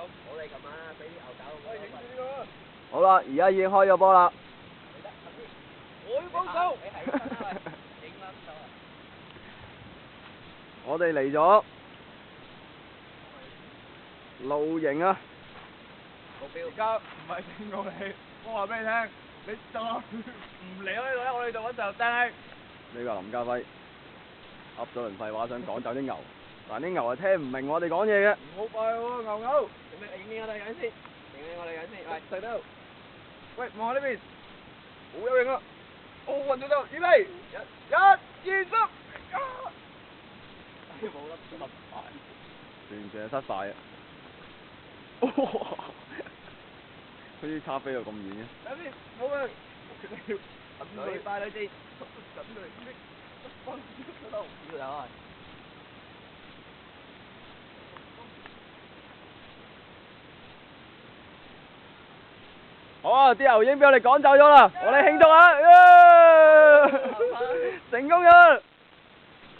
好你咁啊，俾啲牛狗。喂，影住呢個。好啦，而家已經開咗波啦。我要幫手。你係真係影啦手啊！我哋嚟咗露營啊！目標。而家唔係警告你，我話俾你聽，你就唔離開呢度咧，我哋就揾就釘。呢個林家輝噏咗輪廢話，想趕走啲牛，但啲牛係聽唔明我哋講嘢嘅。唔好快喎，牛牛！影我哋樣先，影我哋樣先。喂，細刀。喂，望下呢邊，好有型啊！奧運咗就預備，一、二、三。冇粒失敗。完全係失敗啊！哇！好似叉飛到咁遠嘅。等先，冇啊！女快女先。等佢，幫手都唔少有啊！好啊！啲牛已經俾我哋趕走咗啦，我哋慶祝啊！成功咗！